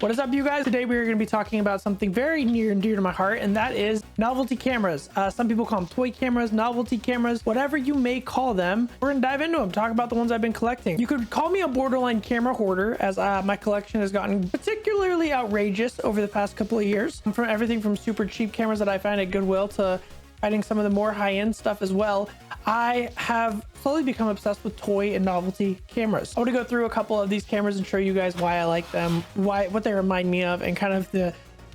What is up, you guys? Today we are going to be talking about something very near and dear to my heart, and that is novelty cameras. Some people call them toy cameras, novelty cameras, whatever you may call them. We're going to dive into them, talk about the ones I've been collecting. You could call me a borderline camera hoarder, as my collection has gotten particularly outrageous over the past couple of years. From everything from super cheap cameras that I find at Goodwill to finding some of the more high-end stuff as well. I have slowly become obsessed with toy and novelty cameras. I want to go through a couple of these cameras and show you guys why I like them, what they remind me of, and kind of the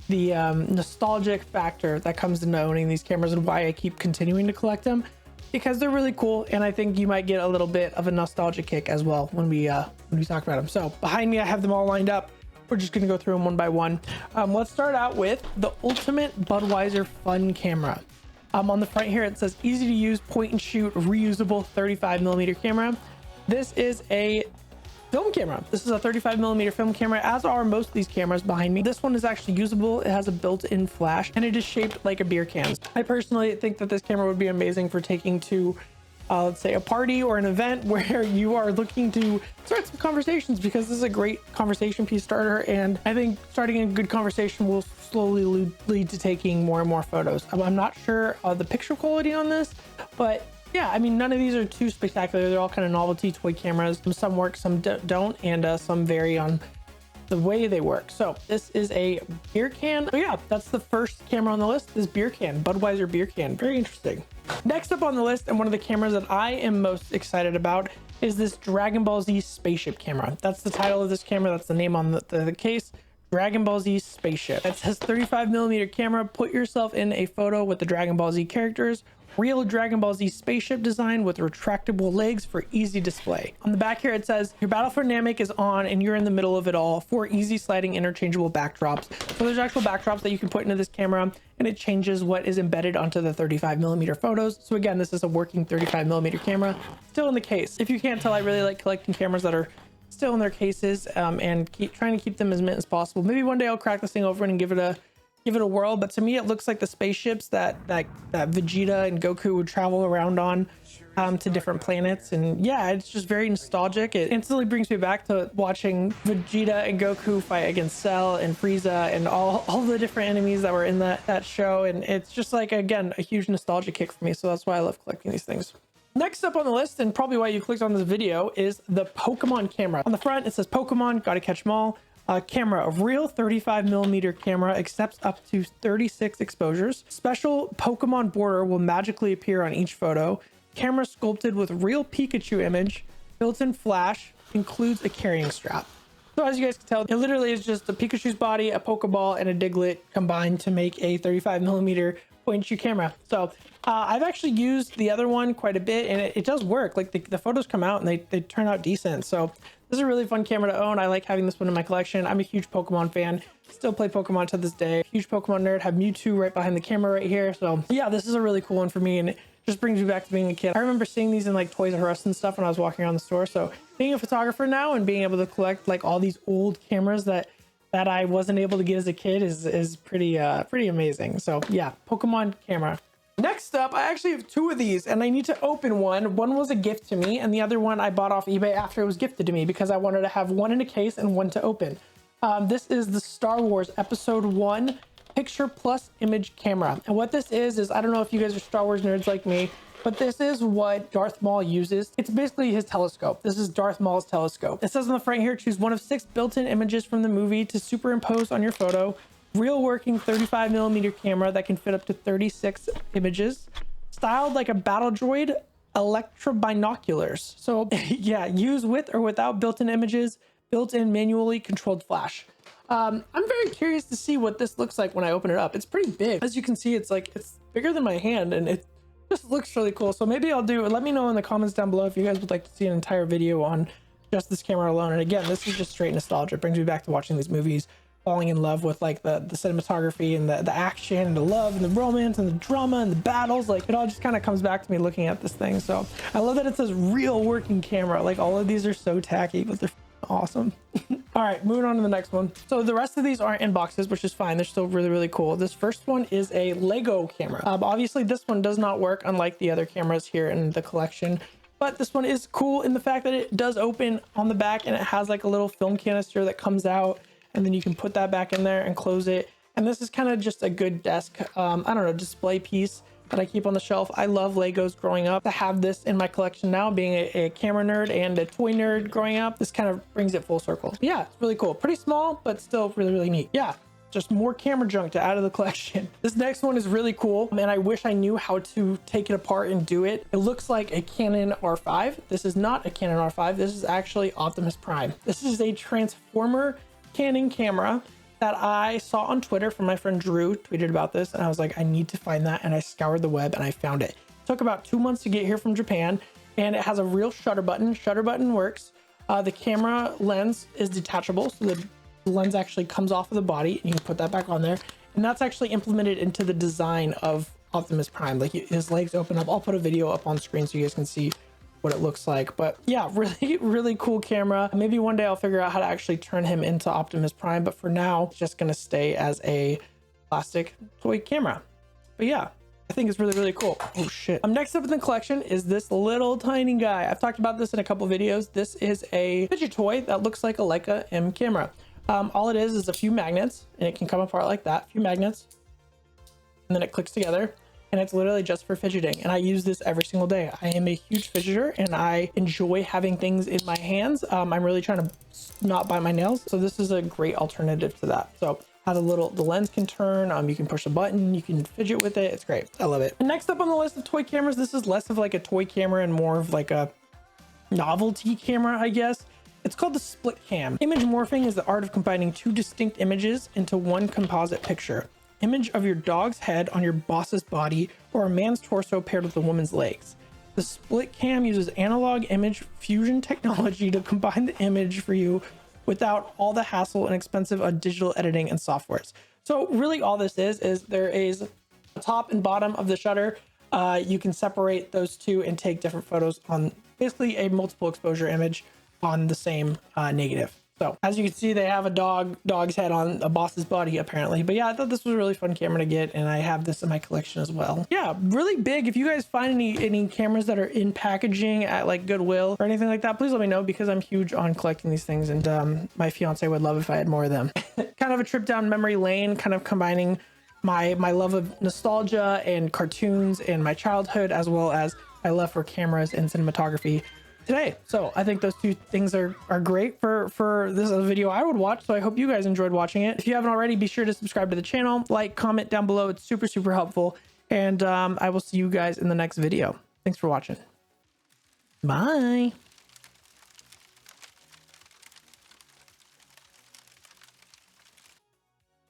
nostalgic factor that comes into owning these cameras and why I keep continuing to collect them, because they're really cool, and I think you might get a little bit of a nostalgia kick as well when we talk about them. So behind me, I have them all lined up. We're just gonna go through them one by one. Let's start out with the ultimate Budweiser fun camera. On the front here, it says easy to use, point and shoot, reusable 35mm camera. This is a film camera. This is a 35mm film camera, as are most of these cameras behind me. This one is actually usable. It has a built-in flash, and it is shaped like a beer can. I personally think that this camera would be amazing for taking to let's say a party or an event where you are looking to start some conversations, because this is a great conversation piece starter, and I think starting a good conversation will slowly lead to taking more and more photos. I'm not sure the picture quality on this, but yeah, I mean, none of these are too spectacular. They're all kind of novelty toy cameras. Some work, some don't, and some vary on the way they work. So this is a beer can. So yeah, that's the first camera on the list, is beer can, Budweiser beer can. Very interesting. Next up on the list, and one of the cameras that I am most excited about, is this Dragon Ball Z spaceship camera. That's the title of this camera. That's the name on the case. Dragon Ball Z spaceship. It says 35mm camera. Put yourself in a photo with the Dragon Ball Z characters. Real Dragon Ball Z spaceship design with retractable legs for easy display. On the back here, it says your battle for Namek is on and you're in the middle of it all. 4 easy sliding interchangeable backdrops. So there's actual backdrops that you can put into this camera, and it changes what is embedded onto the 35mm photos. So again, this is a working 35mm camera, still in the case. If you can't tell, I really like collecting cameras that are still in their cases, and trying to keep them as mint as possible. Maybe one day I'll crack this thing open and give it a whirl, but to me it looks like the spaceships that Vegeta and Goku would travel around on to different planets. And yeah, it's just very nostalgic. It instantly brings me back to watching Vegeta and Goku fight against Cell and Frieza and all the different enemies that were in that show, and it's just like, again, a huge nostalgia kick for me. So that's why I love collecting these things. Next up on the list, and probably why you clicked on this video, is the Pokemon camera. On the front it says Pokemon, gotta catch them all. Camera, a real 35mm camera, accepts up to 36 exposures. Special Pokemon border will magically appear on each photo. Camera sculpted with real Pikachu image. Built-in flash, includes a carrying strap. So as you guys can tell, it literally is just a Pikachu's body, a Pokeball, and a Diglett combined to make a 35mm point-and-shoot camera. So I've actually used the other one quite a bit, and it does work. Like the photos come out and they turn out decent. So this is a really fun camera to own. I like having this one in my collection. I'm a huge Pokemon fan. Still play Pokemon to this day. Huge Pokemon nerd. Have Mewtwo right behind the camera right here. So yeah, this is a really cool one for me, and it just brings me back to being a kid. I remember seeing these in like Toys R Us and stuff when I was walking around the store. So being a photographer now and being able to collect like all these old cameras that I wasn't able to get as a kid is pretty amazing. So yeah, Pokemon camera. Next up, I actually have 2 of these, and I need to open one. One was a gift to me, and the other one I bought off eBay after it was gifted to me, because I wanted to have one in a case and one to open. This is the Star Wars Episode 1 picture plus image camera. And what this is I don't know if you guys are Star Wars nerds like me, but this is what Darth Maul uses. It's basically his telescope. This is Darth Maul's telescope. It says on the front here, choose one of 6 built-in images from the movie to superimpose on your photo. Real working 35mm camera that can fit up to 36 images. Styled like a battle droid, electro binoculars. So yeah, use with or without built-in images, built-in manually controlled flash. I'm very curious to see what this looks like when I open it up. It's pretty big. As you can see, it's bigger than my hand, and it just looks really cool. So maybe I'll let me know in the comments down below if you guys would like to see an entire video on just this camera alone. And again, this is just straight nostalgia. It brings me back to watching these movies, falling in love with like the cinematography and the action and the love and the romance and the drama and the battles. Like, it all just kind of comes back to me looking at this thing. So I love that it says real working camera. Like, all of these are so tacky, but they're awesome. All right, moving on to the next one. So the rest of these aren't in boxes, which is fine. They're still really cool. This first one is a Lego camera. Obviously this one does not work, unlike the other cameras here in the collection, but this one is cool in the fact that it does open on the back, and it has like a little film canister that comes out, and then you can put that back in there and close it. And this is kind of just a good desk, I don't know, display piece that I keep on the shelf. I love Legos growing up. To have this in my collection now, being a camera nerd and a toy nerd growing up, this kind of brings it full circle. Yeah, it's really cool. Pretty small, but still really, really neat. Yeah, just more camera junk to add to the collection. This next one is really cool, and I wish I knew how to take it apart and do it. It looks like a Canon R5. This is not a Canon R5. This is actually Optimus Prime. This is a Transformer Canon camera that I saw on Twitter from my friend Drew, tweeted about this, and I was like, I need to find that, and I scoured the web and I found it. It took about 2 months to get here from Japan, and it has a real shutter button. Shutter button works. The camera lens is detachable, so the lens actually comes off of the body, and you can put that back on there, and that's actually implemented into the design of Optimus Prime. Like, his legs open up. I'll put a video up on screen so you guys can see what it looks like. But yeah, really cool camera. Maybe one day I'll figure out how to actually turn him into Optimus Prime, but for now it's just gonna stay as a plastic toy camera. But yeah, I think it's really cool. Oh shit. Next up in the collection is this little tiny guy. I've talked about this in a couple videos. This is a fidget toy that looks like a Leica M camera. All it is a few magnets, and it can come apart like that. A few magnets, and then it clicks together. And it's literally just for fidgeting, and I use this every single day. I am a huge fidgeter, and I enjoy having things in my hands. I'm really trying to not bite my nails, so this is a great alternative to that. So the lens can turn, you can push a button, you can fidget with it. It's great. I love it. And next up on the list of toy cameras, this is less of like a toy camera and more of like a novelty camera, I guess. It's called the Split Cam. Image morphing is the art of combining two distinct images into one composite picture. Image of your dog's head on your boss's body, or a man's torso paired with a woman's legs. The Split Cam uses analog image fusion technology to combine the image for you without all the hassle and expensive digital editing and softwares. So really all this is there is a top and bottom of the shutter. You can separate those two and take different photos on basically a multiple exposure image on the same negative. So as you can see, they have a dog's head on a boss's body apparently. But yeah, I thought this was a really fun camera to get, and I have this in my collection as well. Yeah, really big. If you guys find any cameras that are in packaging at like Goodwill or anything like that, please let me know, because I'm huge on collecting these things, and my fiance would love if I had more of them. Kind of a trip down memory lane, kind of combining my love of nostalgia and cartoons and my childhood, as well as my love for cameras and cinematography today. So I think those two things are great for this video I would watch. So I hope you guys enjoyed watching it. If you haven't already, be sure to subscribe to the channel, like, comment down below. It's super helpful. And I will see you guys in the next video. Thanks for watching. Bye.